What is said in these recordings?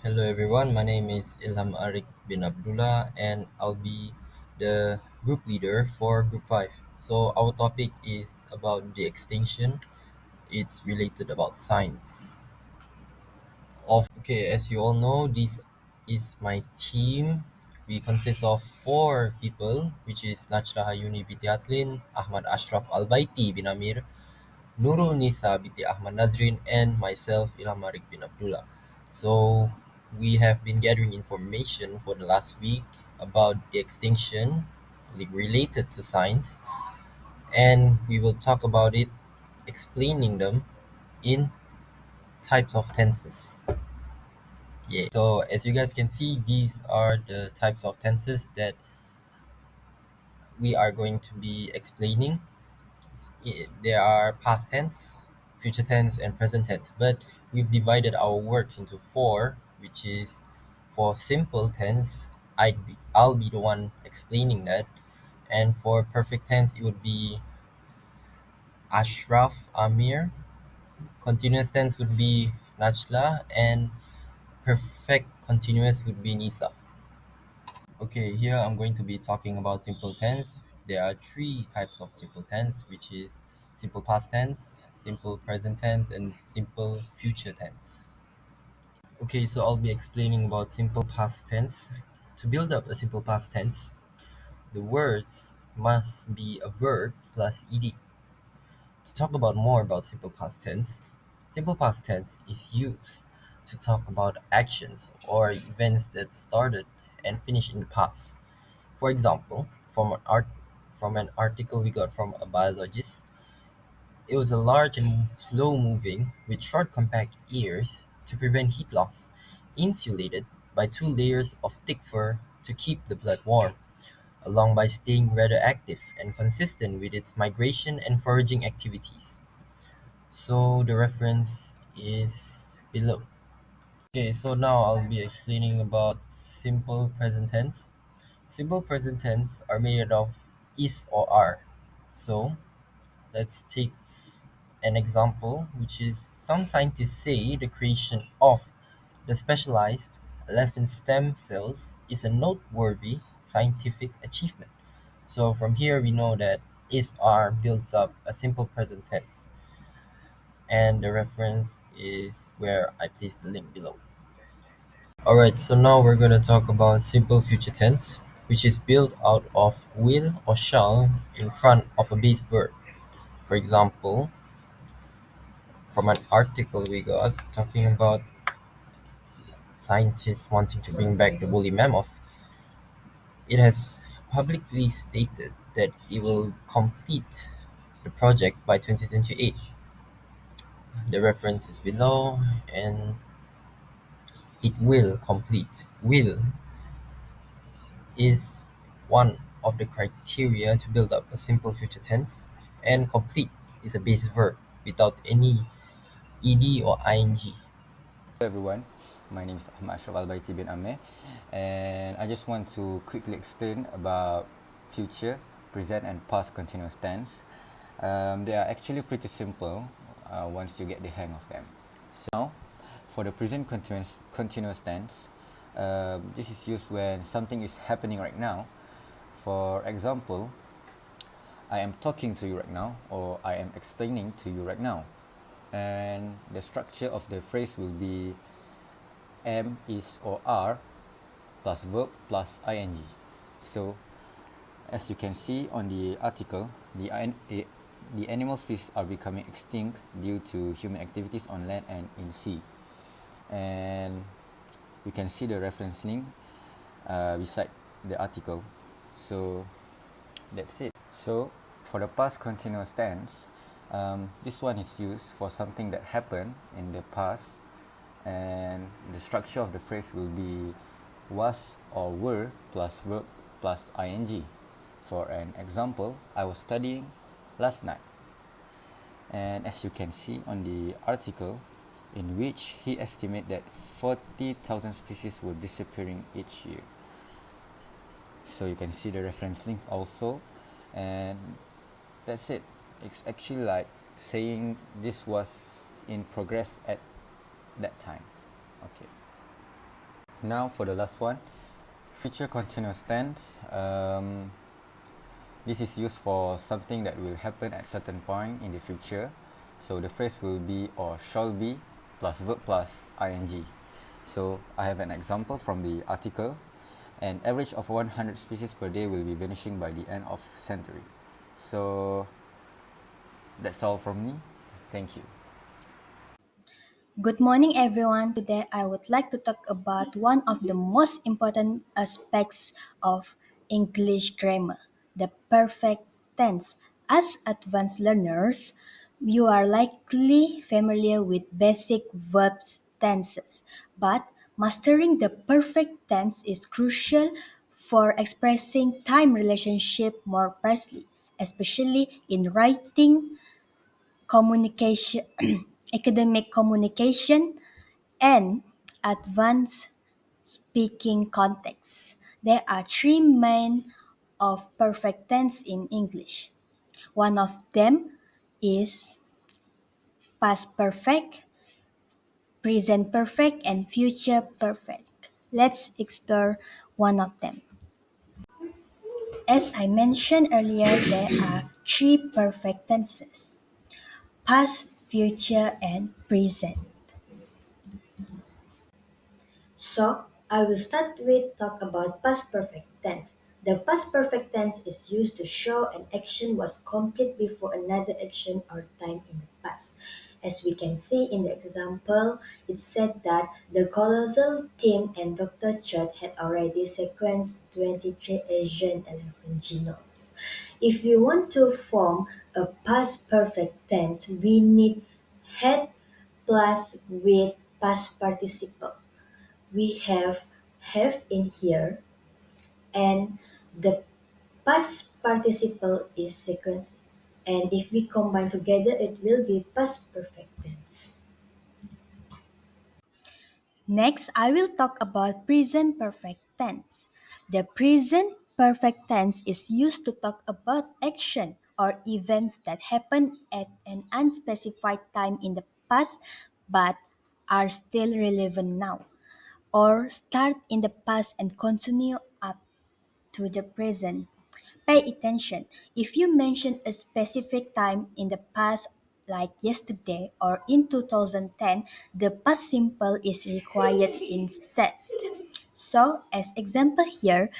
Hello everyone, my name is Ilham Arik bin Abdullah and I'll be the group leader for group 5. So our topic is about the extinction. It's related about science. As you all know, this is my team. We consist of four people, which is Najla Hayuni binti Aslin, Ahmad Ashraf Al-Baiti bin Amir, Nurul Nisa binti Ahmad Nazrin, and myself, Ilham Arik bin Abdullah. So, we have been gathering information for the last week about the extinction related to science, and we will talk about it, explaining them in types of tenses. Yeah. So, as you guys can see, these are the types of tenses that we are going to be explaining. There are past tense, future tense, and present tense, but we've divided our works into four, which is for simple tense, I'll be the one explaining that, and for perfect tense, it would be Ashraf Amir. Continuous tense would be Najla, and perfect continuous would be Nisa. Okay, here I'm going to be talking about simple tense. There are three types of simple tense, which is simple past tense, simple present tense, and simple future tense. Okay, so I'll be explaining about simple past tense. To build up a simple past tense, the words must be a verb plus ed. To talk about more about simple past tense is used to talk about actions or events that started and finished in the past. For example, from an article we got from a biologist, it was a large and slow-moving with short compact ears to prevent heat loss, insulated by two layers of thick fur to keep the blood warm, along by staying rather active and consistent with its migration and foraging activities. So the reference is below. Okay, so now I'll be explaining about simple present tense. Simple present tense are made of is or are. So let's take an example, which is some scientists say the creation of the specialized elephant stem cells is a noteworthy scientific achievement. So from here we know that is are builds up a simple present tense, and the reference is where I placed the link below. Alright, so now we're going to talk about simple future tense, which is built out of will or shall in front of a base verb. For example, from an article we got talking about scientists wanting to bring back the woolly mammoth, it has publicly stated that it will complete the project by 2028. The reference is below, and it will complete. Will is one of the criteria to build up a simple future tense, and complete is a base verb without any ed or ing. Hello everyone, my name is Ahmad Ashraf Al-Baiti bin Amir, and I just want to quickly explain about future, present and past continuous tense. They are actually pretty simple once you get the hang of them. So now, for the present continuous tense, this is used when something is happening right now. For example, I am talking to you right now, or I am explaining to you right now. And the structure of the phrase will be am, is, or are plus verb plus ing. So, as you can see on the article, the animal species are becoming extinct due to human activities on land and in sea. And you can see the reference link beside the article. So, that's it. So, for the past continuous tense, this one is used for something that happened in the past, and the structure of the phrase will be was or were plus verb plus ing. For an example, I was studying last night. And as you can see on the article, in which he estimated that 40,000 species were disappearing each year. So you can see the reference link also, and that's it. It's actually like saying this was in progress at that time. Okay. Now for the last one, future continuous tense. This is used for something that will happen at certain point in the future. So the phrase will be or shall be plus verb plus ing. So I have an example from the article. An average of 100 species per day will be vanishing by the end of century. So that's all from me. Thank you. Good morning, everyone. Today, I would like to talk about one of the most important aspects of English grammar, the perfect tense. As advanced learners, you are likely familiar with basic verbs tenses, but mastering the perfect tense is crucial for expressing time relationship more precisely, especially in writing, communication, academic communication, and advanced speaking contexts. There are three main of perfect tense in English. One of them is past perfect, present perfect, and future perfect. Let's explore one of them. As I mentioned earlier, there are three perfect tenses: past, future, and present. So I will start with talk about past perfect tense. The past perfect tense is used to show an action was complete before another action or time in the past. As we can see in the example, it said that the colossal team and Dr. Chud had already sequenced 23 Asian elephant genomes. If we want to form a past perfect tense, we need had plus with past participle. We have in here, and the past participle is sequence, and if we combine together it will be past perfect tense. Next, I will talk about present perfect tense. The present perfect tense is used to talk about action or events that happen at an unspecified time in the past but are still relevant now, or start in the past and continue up to the present. Pay attention. If you mention a specific time in the past, like yesterday or in 2010, the past simple is required instead. So, as example here,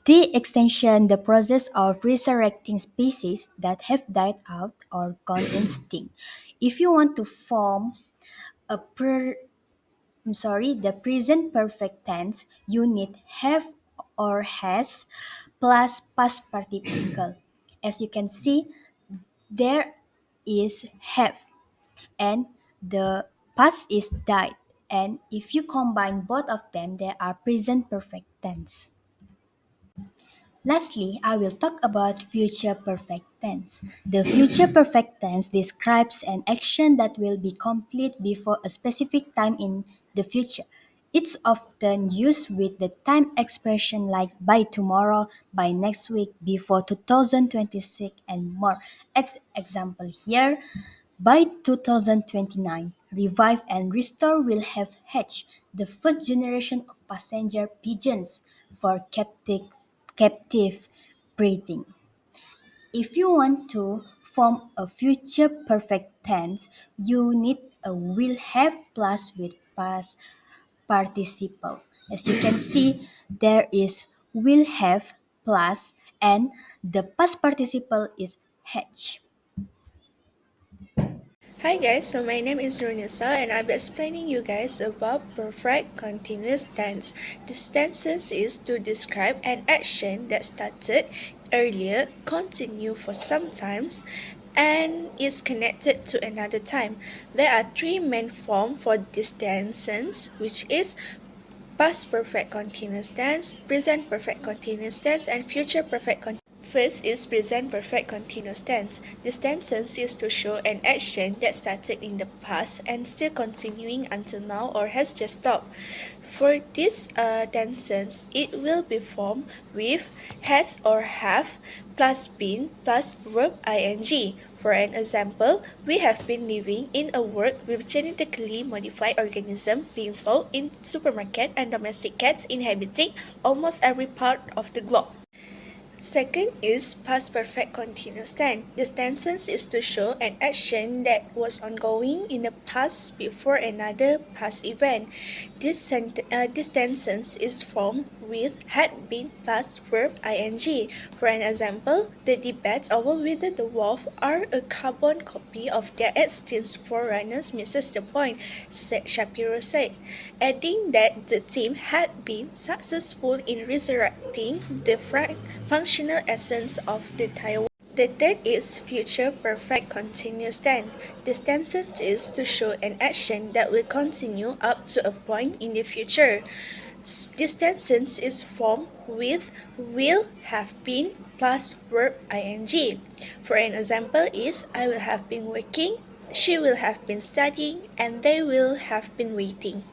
the extension, the process of resurrecting species that have died out or gone extinct. If you want to form a the present perfect tense, you need have or has plus past participle. As you can see, there is have and the past is died. And if you combine both of them, they are present perfect tense. Lastly, I will talk about future perfect tense. The future perfect tense describes an action that will be complete before a specific time in the future. It's often used with the time expression like by tomorrow, by next week, before 2026, and more. Example here, by 2029, Revive and Restore will have hatched the first generation of passenger pigeons for captive breeding. If you want to form a future perfect tense, you need a will have plus with past participle. As you can see, there is will have plus and the past participle is hatch. Hi guys, so my name is Runisa and I'll be explaining you guys about perfect continuous tense. This tense is to describe an action that started earlier, continue for some times, and is connected to another time. There are three main forms for this tense, which is past perfect continuous tense, present perfect continuous tense, and future perfect continuous. First is present perfect continuous tense. This tense is used to show an action that started in the past and still continuing until now or has just stopped. For this tense, it will be formed with has or have plus been plus verb ing. For an example, we have been living in a world with genetically modified organisms being sold in supermarket and domestic cats inhabiting almost every part of the globe. Second is past perfect continuous tense. This tense is to show an action that was ongoing in the past before another past event. This tense is formed with had been plus verb ing. For an example, the debates over whether the wolves are a carbon copy of their extinct forerunners misses the point, Shapiro said, adding that the team had been successful in resurrecting the functional essence of the Taiwan. The third is future perfect continuous tense. This tense is to show an action that will continue up to a point in the future. This tense is formed with will have been plus verb ing. For an example is I will have been working, she will have been studying, and they will have been waiting.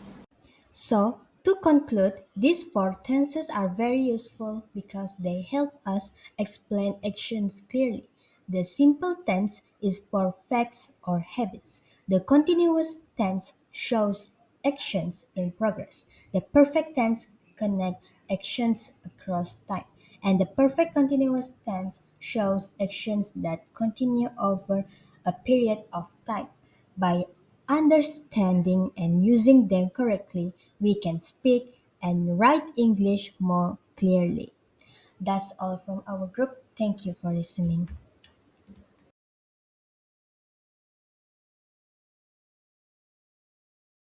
So, to conclude, these four tenses are very useful because they help us explain actions clearly. The simple tense is for facts or habits. The continuous tense shows actions in progress. The perfect tense connects actions across time. And the perfect continuous tense shows actions that continue over a period of time. By understanding and using them correctly, we can speak and write English more clearly. That's all from our group. Thank you for listening.